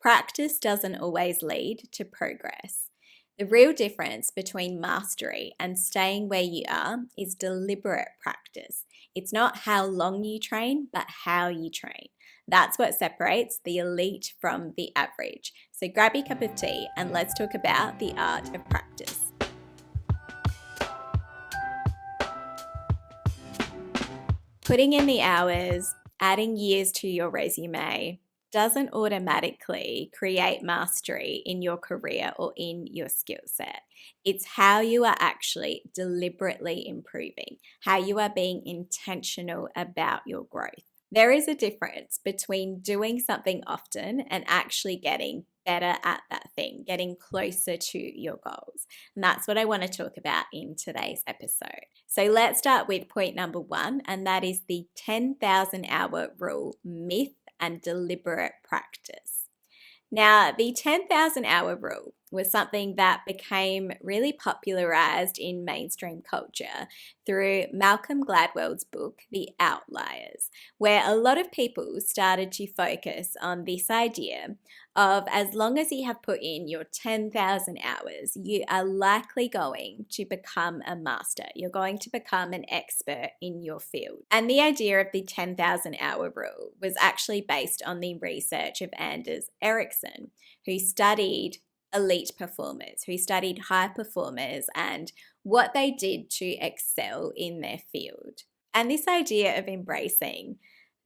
practice doesn't always lead to progress. The real difference between mastery and staying where you are is deliberate practice. It's not how long you train, but how you train. That's what separates the elite from the average. So grab your cup of tea and let's talk about the art of practice. Putting in the hours, adding years to your resume doesn't automatically create mastery in your career or in your skill set. It's how you are actually deliberately improving, how you are being intentional about your growth. There is a difference between doing something often and actually getting better at that thing, getting closer to your goals. And that's what I want to talk about in today's episode. So let's start with point number 1, and that is the 10,000 hour rule, myth and deliberate practice. Now, the 10,000 hour rule was something that became really popularized in mainstream culture through Malcolm Gladwell's book, The Outliers, where a lot of people started to focus on this idea of as long as you have put in your 10,000 hours, you are likely going to become a master. You're going to become an expert in your field. And the idea of the 10,000 hour rule was actually based on the research of Anders Ericsson, who studied elite performers, who studied high performers and what they did to excel in their field. And this idea of embracing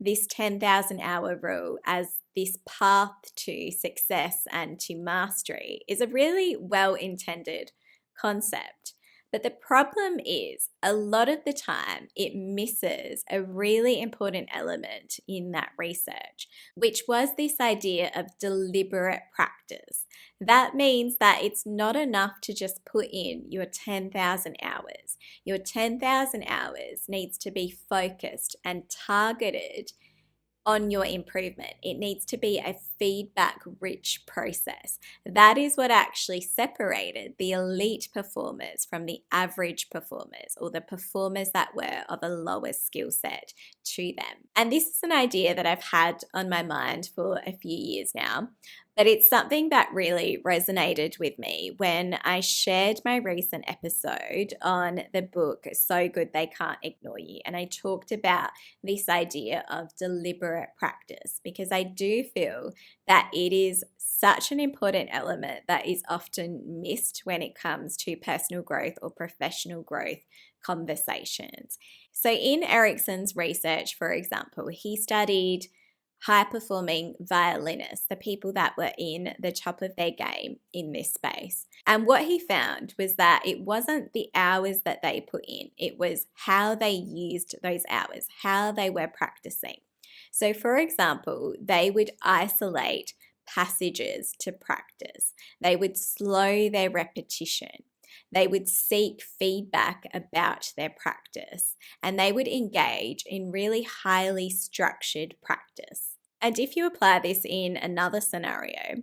this 10,000 hour rule as this path to success and to mastery is a really well-intended concept. But the problem is, a lot of the time, it misses a really important element in that research, which was this idea of deliberate practice. That means that it's not enough to just put in your 10,000 hours. Your 10,000 hours needs to be focused and targeted on your improvement. It needs to be a feedback-rich process. That is what actually separated the elite performers from the average performers, or the performers that were of a lower skill set to them. And this is an idea that I've had on my mind for a few years now, but it's something that really resonated with me when I shared my recent episode on the book So Good They Can't Ignore You. And I talked about this idea of deliberate practice, because I do feel that it is such an important element that is often missed when it comes to personal growth or professional growth conversations. So in Ericsson's research, for example, he studied high-performing violinists, the people that were in the top of their game in this space. And what he found was that it wasn't the hours that they put in, it was how they used those hours, how they were practicing. So for example, they would isolate passages to practice. They would slow their repetition. They would seek feedback about their practice, and they would engage in really highly structured practice. And if you apply this in another scenario,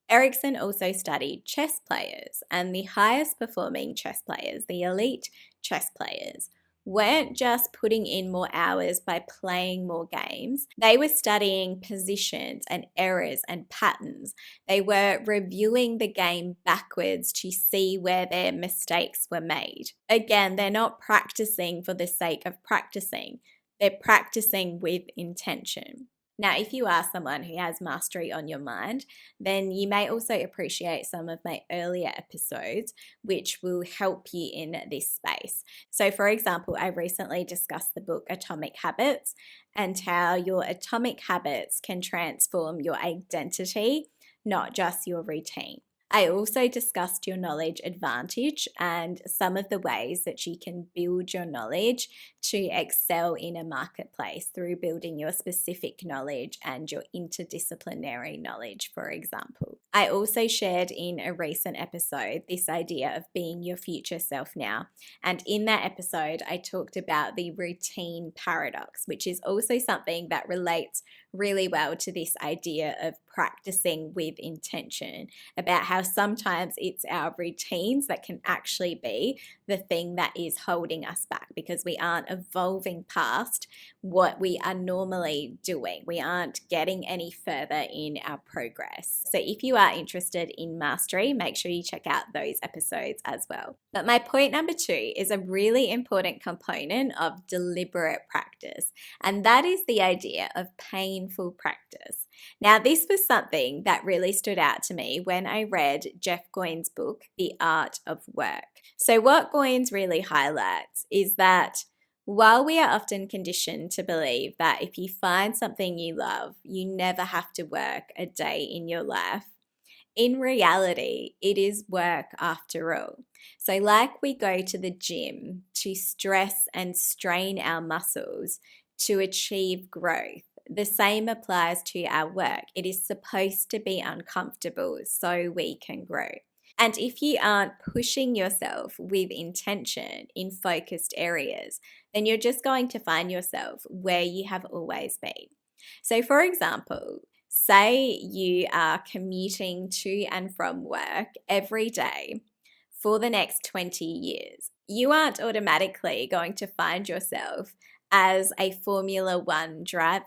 Ericsson also studied chess players, and the highest performing chess players, the elite chess players, weren't just putting in more hours by playing more games. They were studying positions and errors and patterns. They were reviewing the game backwards to see where their mistakes were made. Again, they're not practicing for the sake of practicing. They're practicing with intention. Now, if you are someone who has mastery on your mind, then you may also appreciate some of my earlier episodes, which will help you in this space. So, for example, I recently discussed the book Atomic Habits and how your atomic habits can transform your identity, not just your routine. I also discussed your knowledge advantage and some of the ways that you can build your knowledge to excel in a marketplace through building your specific knowledge and your interdisciplinary knowledge, for example. I also shared in a recent episode this idea of being your future self now. And in that episode, I talked about the routine paradox, which is also something that relates really well to this idea of practicing with intention, about how sometimes it's our routines that can actually be the thing that is holding us back because we aren't evolving past what we are normally doing. We aren't getting any further in our progress. So, if you are interested in mastery, make sure you check out those episodes as well. But my point number 2 is a really important component of deliberate practice, and that is the idea of painful practice. Now, this was something that really stood out to me when I read Jeff Goins' book, The Art of Work. So, what Goins really highlights is that while we are often conditioned to believe that if you find something you love, you never have to work a day in your life, in reality, it is work after all. So, like we go to the gym to stress and strain our muscles to achieve growth, the same applies to our work. It is supposed to be uncomfortable so we can grow. And if you aren't pushing yourself with intention in focused areas, then you're just going to find yourself where you have always been. So, for example, say you are commuting to and from work every day for the next 20 years. You aren't automatically going to find yourself as a Formula One driver.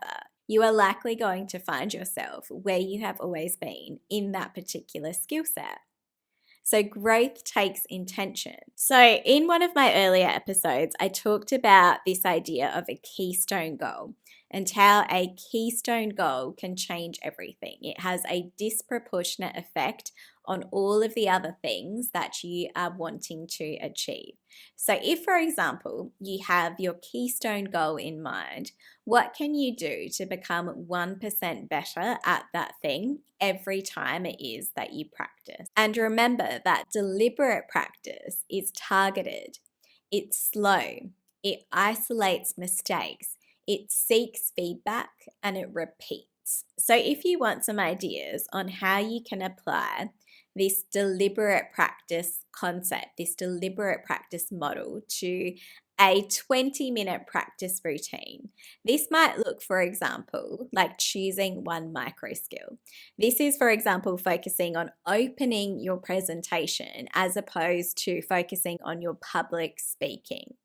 You are likely going to find yourself where you have always been in that particular skill set. So, growth takes intention. So, in one of my earlier episodes, I talked about this idea of a keystone goal and how a keystone goal can change everything. It has a disproportionate effect on all of the other things that you are wanting to achieve. So, if, for example, you have your keystone goal in mind, what can you do to become 1% better at that thing every time it is that you practice? And remember that deliberate practice is targeted, it's slow, it isolates mistakes, it seeks feedback, and it repeats. So, if you want some ideas on how you can apply this deliberate practice concept, this deliberate practice model to a 20-minute practice routine. This might look, for example, like choosing one micro skill. This is, for example, focusing on opening your presentation as opposed to focusing on your public speaking.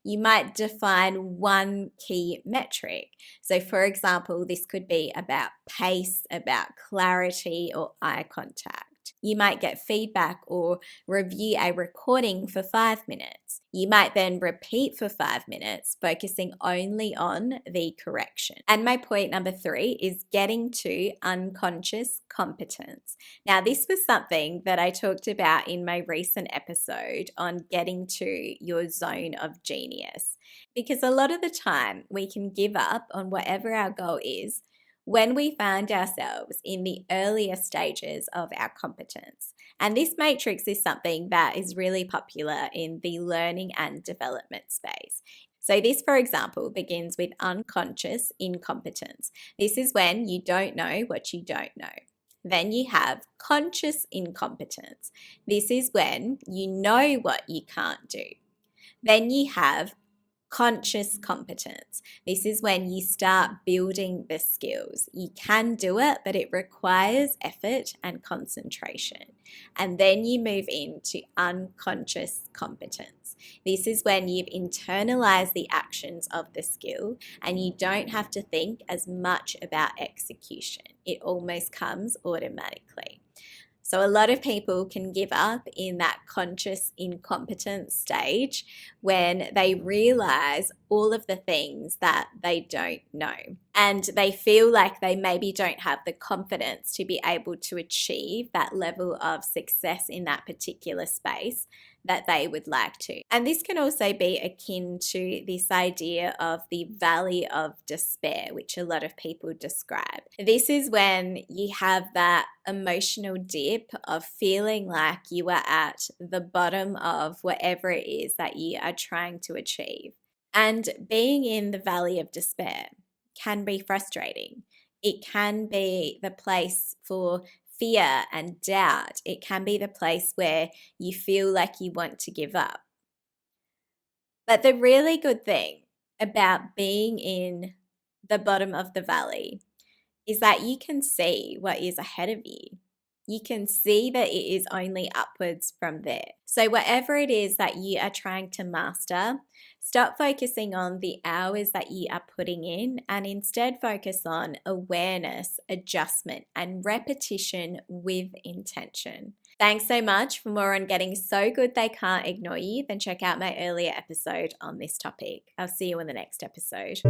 You might define one key metric. So, for example, this could be about pace, about clarity, or eye contact. You might get feedback or review a recording for 5 minutes. You might then repeat for 5 minutes, focusing only on the correction. And my point number 3 is getting to unconscious competence. Now, this was something that I talked about in my recent episode on getting to your zone of genius. Because a lot of the time we can give up on whatever our goal is when we find ourselves in the earlier stages of our competence. And this matrix is something that is really popular in the learning and development space. So, this, for example, begins with unconscious incompetence. This is when you don't know what you don't know. Then you have conscious incompetence. This is when you know what you can't do. Then you have conscious competence. This is when you start building the skills. You can do it, but it requires effort and concentration. And then you move into unconscious competence. This is when you've internalized the actions of the skill and you don't have to think as much about execution. It almost comes automatically. So, a lot of people can give up in that conscious incompetence stage when they realize all of the things that they don't know. And they feel like they maybe don't have the confidence to be able to achieve that level of success in that particular space that they would like to. And this can also be akin to this idea of the valley of despair, which a lot of people describe. This is when you have that emotional dip of feeling like you are at the bottom of whatever it is that you are trying to achieve. And being in the valley of despair can be frustrating. It can be the place for fear and doubt. It can be the place where you feel like you want to give up. But the really good thing about being in the bottom of the valley is that you can see what is ahead of you. You can see that it is only upwards from there. So, whatever it is that you are trying to master, stop focusing on the hours that you are putting in and instead focus on awareness, adjustment, and repetition with intention. Thanks so much. For more on getting so good they can't ignore you, then check out my earlier episode on this topic. I'll see you in the next episode.